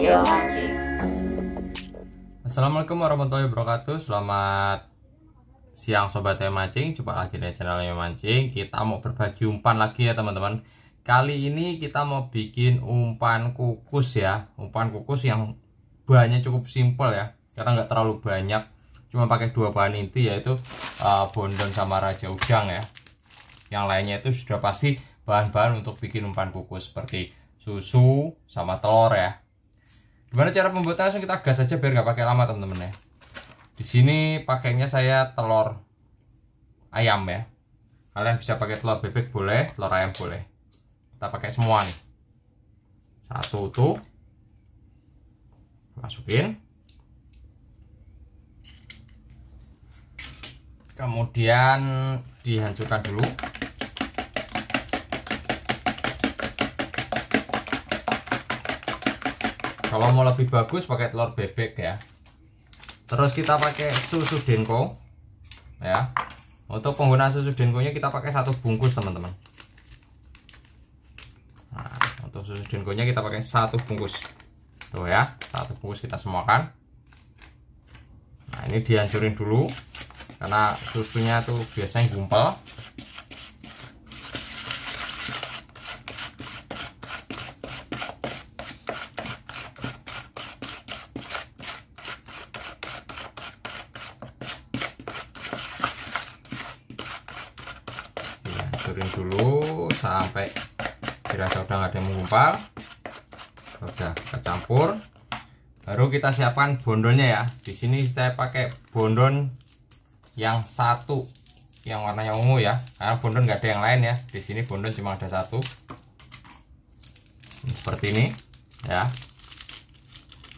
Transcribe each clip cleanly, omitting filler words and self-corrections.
Ayo mancing. Assalamualaikum warahmatullahi wabarakatuh. Selamat siang sobat Ayo Mancing. Jumpa lagi di channel Ayo Mancing. Kita mau berbagi umpan lagi ya teman-teman. Kali ini kita mau bikin umpan kukus ya. Umpan kukus yang bahannya cukup simpel ya, karena nggak terlalu banyak. Cuma pakai dua bahan inti, yaitu bondon sama raja udang ya. Yang lainnya itu sudah pasti bahan-bahan untuk bikin umpan kukus, seperti susu sama telur ya. Gimana cara pembuatannya? Langsung kita gas aja biar nggak pakai lama teman-teman ya. Di sini pakainya saya telur ayam ya. Kalian bisa pakai telur bebek boleh, telur ayam boleh. Kita pakai semua nih. Satu utuh. Masukin. Kemudian dihancurkan dulu. Kalau mau lebih bagus pakai telur bebek ya. Terus kita pakai susu denko ya. Untuk penggunaan susu denkonya kita pakai 1 bungkus teman-teman. Nah, untuk susu denkonya kita pakai 1 bungkus. Tuh ya, 1 bungkus kita semuakan. Nah, ini dihancurin dulu karena susunya tuh biasanya gumpal. Hancurin dulu sampai dirasa udah nggak ada yang menggumpal. Udah kita campur. Baru kita siapkan bondonnya ya. Di sini saya pakai bondon yang satu, yang warnanya ungu ya. Karena bondon nggak ada yang lain ya. Di sini bondon cuma ada satu. Ini seperti ini ya.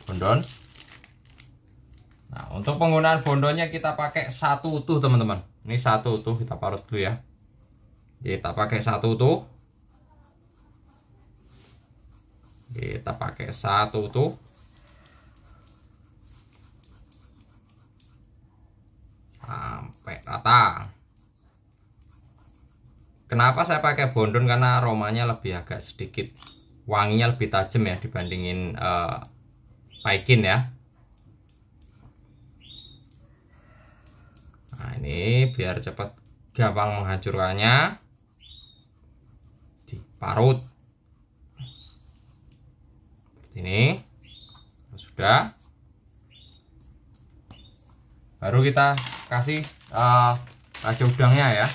Bondon. Nah, untuk penggunaan bondonnya kita pakai 1 utuh teman-teman. Ini 1 utuh, kita parut dulu ya. Kita pakai 1 utuh. Kita pakai 1 utuh. Sampai rata. Kenapa saya pakai bondon? Karena aromanya lebih agak sedikit, wanginya lebih tajam ya dibandingin paikin ya. Nah, ini biar cepat gampang menghancurkannya. Diparut seperti ini. Sudah. Baru kita kasih raja udangnya ya.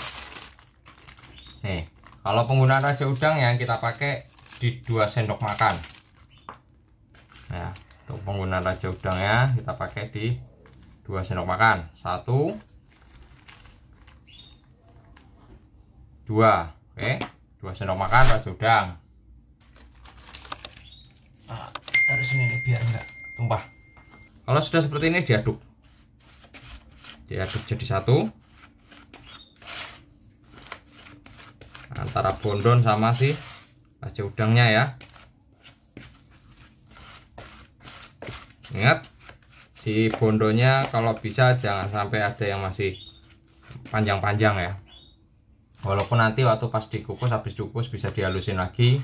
Nih, kalau penggunaan raja udang yang kita pakai di 2 sendok makan. Nah, untuk penggunaan raja udangnya kita pakai di 2 sendok makan. 1, 2, oke. 2 sendok makan raja udang. Nah, taruh sini nih biar enggak tumpah. Kalau sudah seperti ini diaduk. Diaduk jadi satu antara bondon sama si raja udangnya ya. Ingat, si bondonnya kalau bisa jangan sampai ada yang masih panjang-panjang ya. Walaupun nanti waktu pas dikukus, habis dikukus bisa dihalusin lagi.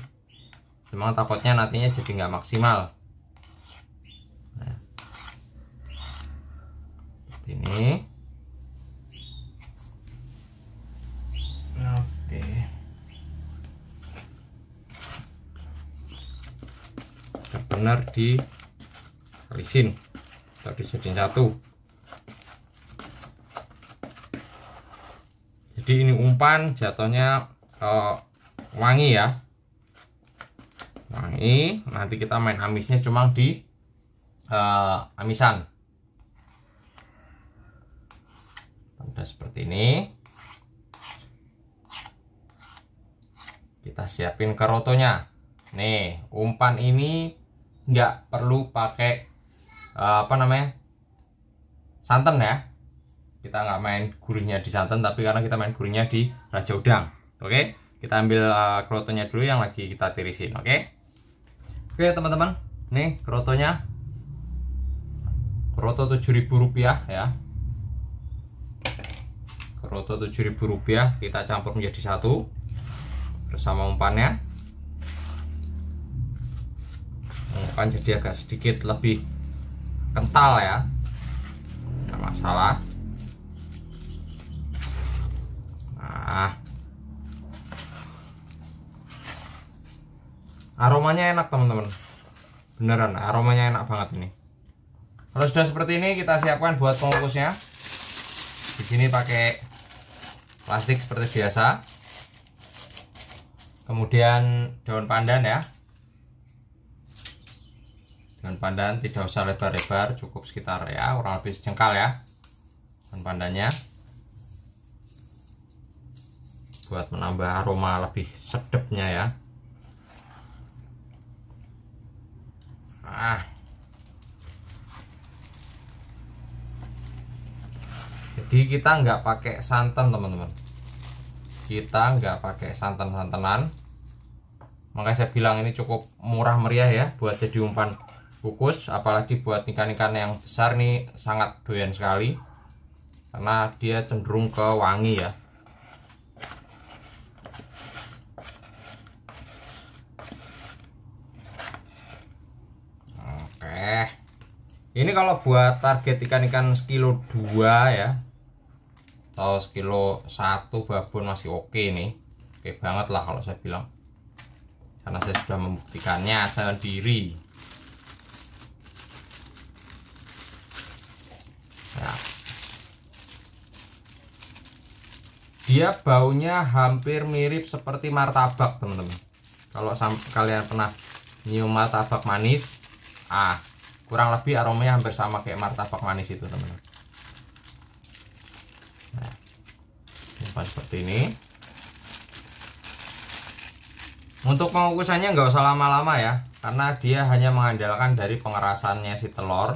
Cuma takutnya nantinya jadi nggak maksimal. Nah, seperti ini. Oke. Benar dialisin atau dijadiin satu. Jadi ini umpan jatuhnya wangi ya. Wangi. Nanti kita main amisnya cuma di amisan. Udah seperti ini. Kita siapin kerotonya. Nih, umpan ini nggak perlu pakai santan ya. Kita nggak main gurihnya di santan, tapi karena kita main gurihnya di raja udang. Oke, kita ambil kerotonya dulu yang lagi kita tirisin. Oke teman-teman, nih kerotonya. Keroto Rp7.000 ya. Keroto Rp7.000 kita campur menjadi satu bersama umpannya. akan jadi agak sedikit lebih kental ya, nggak masalah. Nah, aromanya enak teman-teman, beneran aromanya enak banget ini. Kalau sudah seperti ini, kita siapkan buat pengukusnya. Di sini pakai plastik seperti biasa, kemudian daun pandan ya. Daun pandan tidak usah lebar-lebar, cukup sekitar ya kurang lebih sejengkal ya daun pandannya, buat menambah aroma lebih sedapnya ya. Jadi kita nggak pakai santan teman-teman, kita nggak pakai santan-santanan. Makanya saya bilang ini cukup murah meriah ya buat jadi umpan kukus, apalagi buat ikan-ikan yang besar nih sangat doyan sekali karena dia cenderung ke wangi ya. Oke, ini kalau buat target ikan-ikan sekilo 2 ya atau sekilo 1 babon masih oke nih, oke banget lah kalau saya bilang, karena saya sudah membuktikannya sendiri. Nah, dia baunya hampir mirip seperti martabak teman-teman. Kalau kalian pernah nyium martabak manis, kurang lebih aromanya hampir sama kayak martabak manis itu teman-teman. Nah, seperti ini. Untuk pengukusannya nggak usah lama-lama ya, karena dia hanya mengandalkan dari pengerasannya si telur,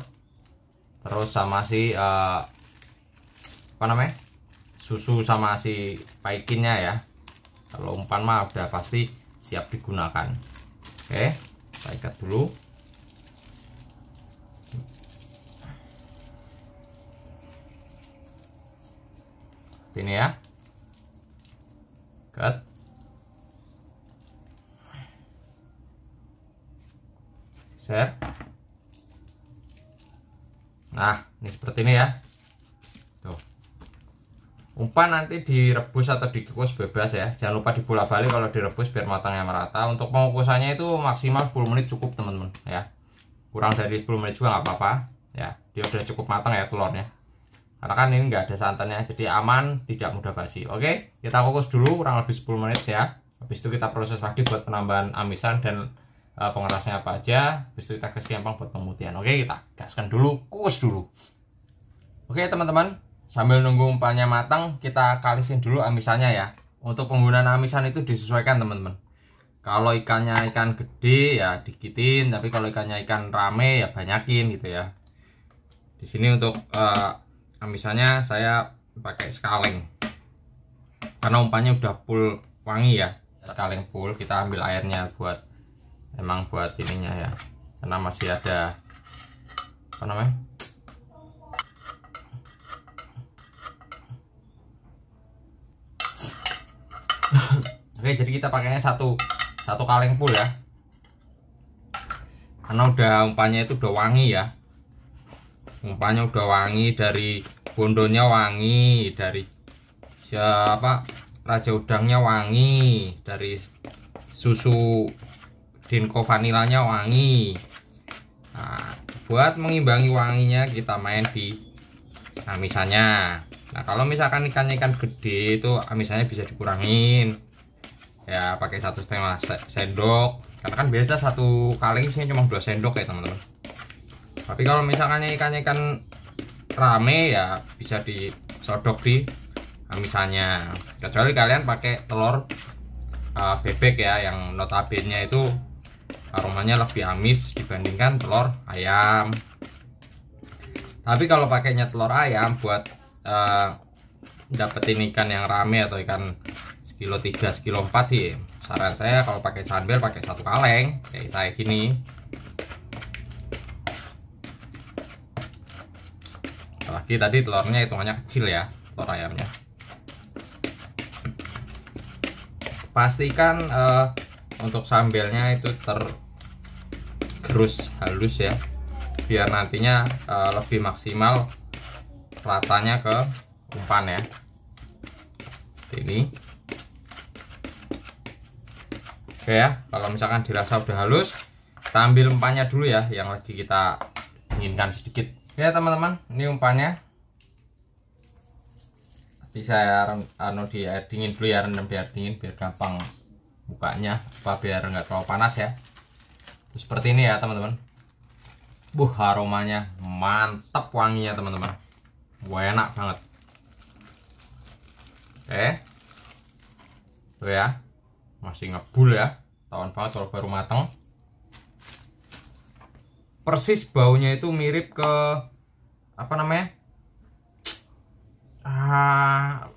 terus sama si susu sama si paikinnya ya. Kalau umpan mah udah pasti siap digunakan. Oke, kita ikat dulu. Ini ya, ikat. Share. Nah, ini seperti ini ya. Tuh. Umpan nanti direbus atau dikukus bebas ya. Jangan lupa dibolak-balik kalau direbus biar matangnya merata. Untuk pengukusannya itu maksimal 10 menit cukup teman-teman ya. Kurang dari 10 menit juga nggak apa-apa ya. Dia udah cukup matang ya telurnya. Karena kan ini nggak ada santannya, jadi aman, tidak mudah basi. Oke, kita kukus dulu kurang lebih 10 menit ya. Habis itu kita proses lagi buat penambahan amisan dan pengerasnya apa aja. Habis itu kita kasih gampang buat pemutihan. Oke, kita gaskan dulu, kukus dulu. Oke teman-teman, sambil nunggu umpannya matang, kita kalisin dulu amisannya ya. Untuk penggunaan amisan itu disesuaikan teman-teman. Kalau ikannya ikan gede ya dikitin, tapi kalau ikannya ikan rame ya banyakin gitu ya. Di sini untuk amisannya saya pakai sekaleng, karena umpannya udah full wangi ya. Sekaleng full, kita ambil airnya buat ininya ya, karena masih ada Oke, jadi kita pakainya satu kaleng full ya, karena udah umpannya itu udah wangi ya. Umpannya udah wangi, dari bondonya wangi, dari raja udangnya wangi, dari susu Dinko vanilanya wangi. Nah, buat mengimbangi wanginya kita main di amisannya. Nah, kalau misalkan ikan gede itu amisannya bisa dikurangin ya, pakai 1,5 sendok, karena kan biasa satu kaleng isinya cuma 2 sendok ya teman-teman. Tapi kalau misalkan ikan rame ya bisa disodok di amisannya, kecuali kalian pakai telur bebek ya, yang notabene itu aromanya lebih amis dibandingkan telur ayam. Tapi kalau pakainya telur ayam buat dapetin ikan yang rame atau ikan sekilo 3, sekilo 4 sih, saran saya kalau pakai sunbear pakai 1 kaleng kayak gini. Apalagi tadi telurnya hitungannya kecil ya, telur ayamnya. Pastikan untuk sambelnya itu gerus halus ya, biar nantinya lebih maksimal ratanya ke umpan ya. Ini oke ya, kalau misalkan dirasa udah halus, kita ambil umpannya dulu ya, yang lagi kita dinginkan sedikit. Ya teman-teman, ini umpannya. Nanti saya di air dingin dulu ya, rendam di air dingin biar gampang bukanya, biar nggak terlalu panas ya. Terus seperti ini ya teman-teman. Aromanya mantap, wanginya teman-teman. Enak banget. Oke. Tuh ya. Masih ngebul ya. Tawan banget kalau baru matang. Persis baunya itu mirip ke apa namanya?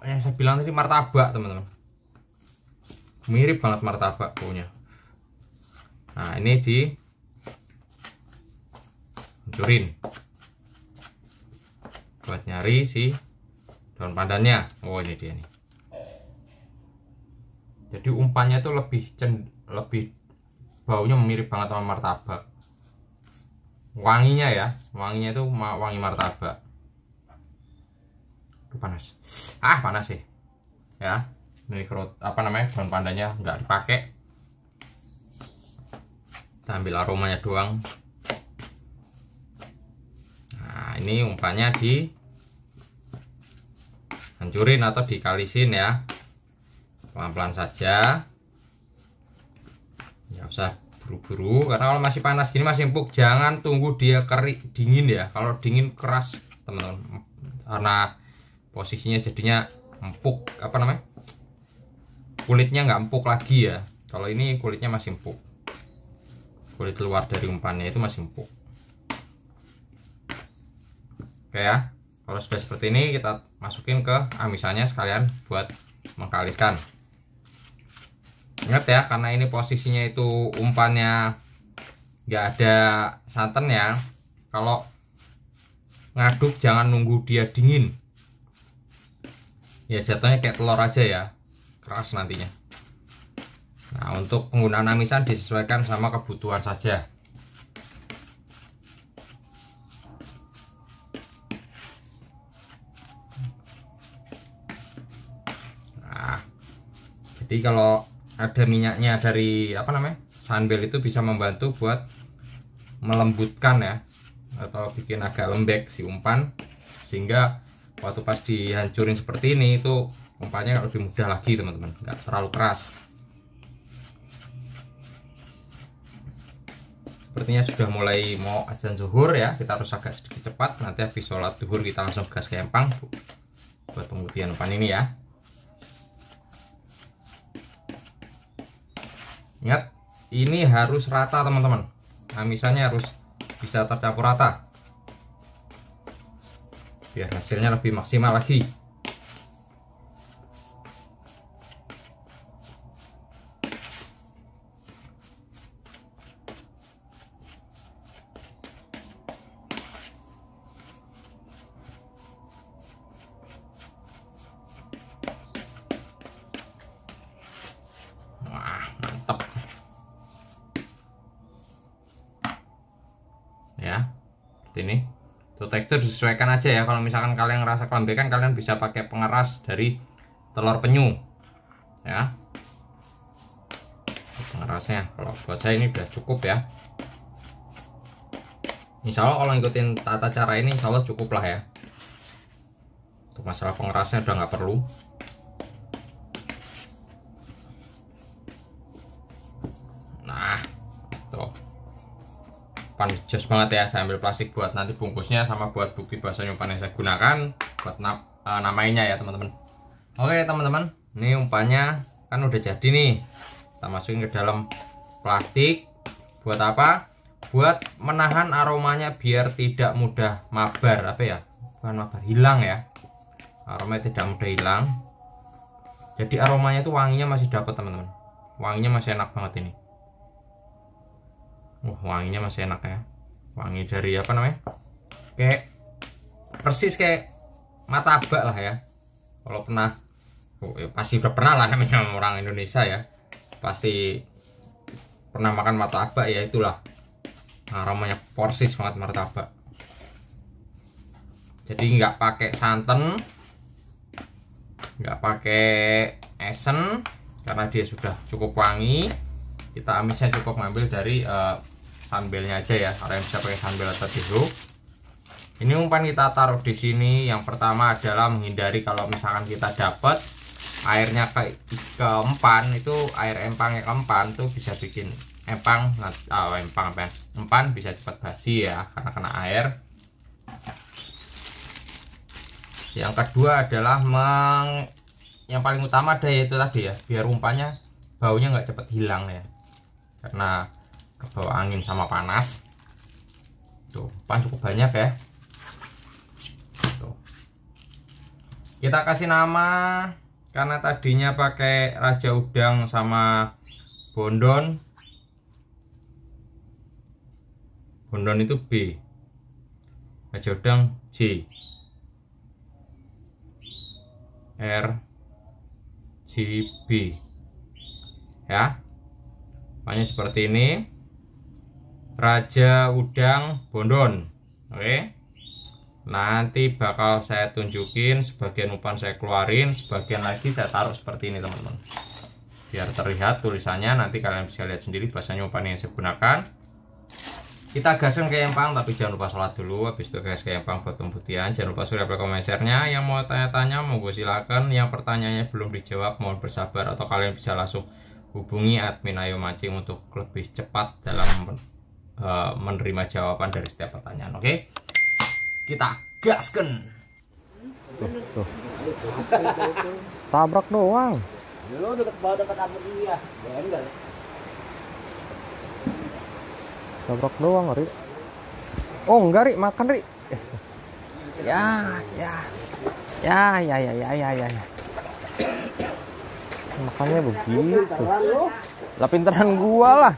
Yang saya bilang tadi martabak teman-teman. Mirip banget martabak baunya. Nah, ini di hancurin buat nyari si daun pandannya. Oh, ini dia nih. Jadi umpannya itu lebih baunya mirip banget sama martabak. Wanginya ya, wanginya itu wangi martabak. Aduh, panas. Panas sih. Ya, ini apa namanya, daun pandannya nggak dipakai. Kita ambil aromanya doang. Nah, ini umpannya di hancurin atau dikalisin ya, pelan-pelan saja. Nggak usah buru-buru, karena kalau masih panas gini, masih empuk, jangan tunggu dia kering dingin ya. Kalau dingin keras teman-teman, karena posisinya jadinya empuk, apa namanya, kulitnya nggak empuk lagi ya. Kalau ini kulitnya masih empuk, kulit luar dari umpannya itu masih empuk. Oke ya, kalau sudah seperti ini kita masukin ke amisannya sekalian buat mengkaliskan. Ingat ya, karena ini posisinya itu umpannya nggak ada santan ya. Kalau ngaduk jangan nunggu dia dingin. Ya jatuhnya kayak telur aja ya, keras nantinya. Nah, untuk penggunaan amisan disesuaikan sama kebutuhan saja. Nah, jadi kalau ada minyaknya dari apa namanya, sunbel itu bisa membantu buat melembutkan ya, atau bikin agak lembek si umpan, sehingga waktu pas dihancurin seperti ini itu umpannya lebih mudah lagi teman-teman, nggak terlalu keras. Sepertinya sudah mulai mau azan zuhur ya, kita harus agak sedikit cepat. Nanti habis sholat zuhur kita langsung gas ke empang buat pemutihan umpan ini ya. Ingat, ini harus rata teman-teman, amisannya harus bisa tercampur rata biar hasilnya lebih maksimal lagi. Wah, mantap ya, seperti ini. Tuh, tekstur disesuaikan aja ya. Kalau misalkan kalian ngerasa kelembekan, kalian bisa pakai pengeras dari telur penyu ya, pengerasnya. Kalau buat saya ini udah cukup ya. Insya Allah kalau ngikutin tata cara ini, insya Allah cukup lah ya. Untuk masalah pengerasnya udah nggak perlu. Nah, tuh jos banget ya. Saya ambil plastik buat nanti bungkusnya, sama buat bukti bahasa umpan yang saya gunakan buat namainya ya teman-teman. Oke teman-teman, ini umpannya kan udah jadi nih. Kita masukin ke dalam plastik. Buat apa? Buat menahan aromanya biar tidak mudah mabar, apa ya, bukan mabar, hilang ya. Aromanya tidak mudah hilang. Jadi aromanya tuh wanginya masih dapat teman-teman. Wanginya masih enak banget ini. Wanginya masih enak ya. Wangi dari apa namanya, kayak persis kayak martabak lah ya. Kalau pernah, pasti udah pernah lah, namanya orang Indonesia ya, pasti pernah makan martabak ya, itulah Aromanya persis banget martabak. Jadi nggak pakai santan, nggak pakai esen, karena dia sudah cukup wangi. Kita amisnya cukup ngambil dari sambelnya aja ya. Kalian bisa pakai sambel atau tisu. Ini umpan kita taruh di sini. Yang pertama adalah menghindari kalau misalkan kita dapat airnya ke empan, itu air empangnya ke empan tuh bisa bikin empang bisa cepat basi ya, karena kena air. Yang kedua adalah yang paling utama ada yaitu tadi ya, biar umpannya baunya nggak cepet hilang ya, karena kebawa angin sama panas. Tuh, umpan cukup banyak ya. Tuh. Kita kasih nama, karena tadinya pakai raja udang sama bondon. Bondon itu B, raja udang J, R, J, B ya. Makanya seperti ini, raja udang bondon. Oke, nanti bakal saya tunjukin, sebagian umpan saya keluarin, sebagian lagi saya taruh seperti ini teman-teman, biar terlihat tulisannya. Nanti kalian bisa lihat sendiri bahasanya umpan yang saya gunakan. Kita gaskan ke empang, tapi jangan lupa sholat dulu. Habis itu gas ke empang buat pembuktian. Jangan lupa sudah komentarnya. Yang mau tanya-tanya monggo silakan. Yang pertanyaannya belum dijawab mohon bersabar, atau kalian bisa langsung hubungi admin Ayo Mancing untuk lebih cepat dalam menerima jawaban dari setiap pertanyaan. Oke, kita gaskan. Tuh. Tabrak doang. Lu dekat bawah dekat apa dia? Enggak. Tabrak doang, Ri. Oh, enggak, Ri, makan, Ri. Ya. Makannya begitu. Lah pinteran gua lah.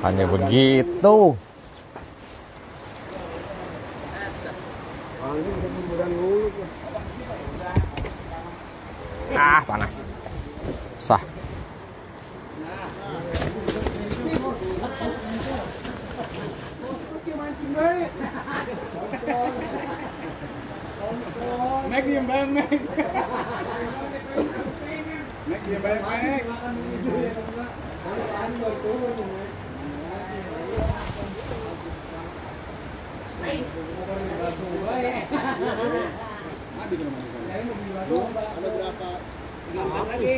Makannya begitu. Panas. Sah. Mek diam baik, Mek. Mek diam baik, Mek. Ada berapa? Lagi.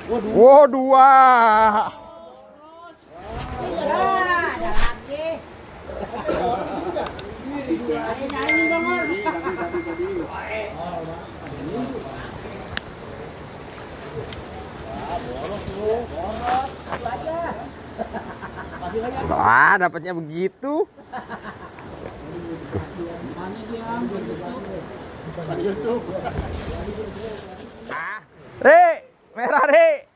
Wow, dua. Wah, dapatnya begitu. Re, merah, Re.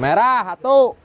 Merah satu.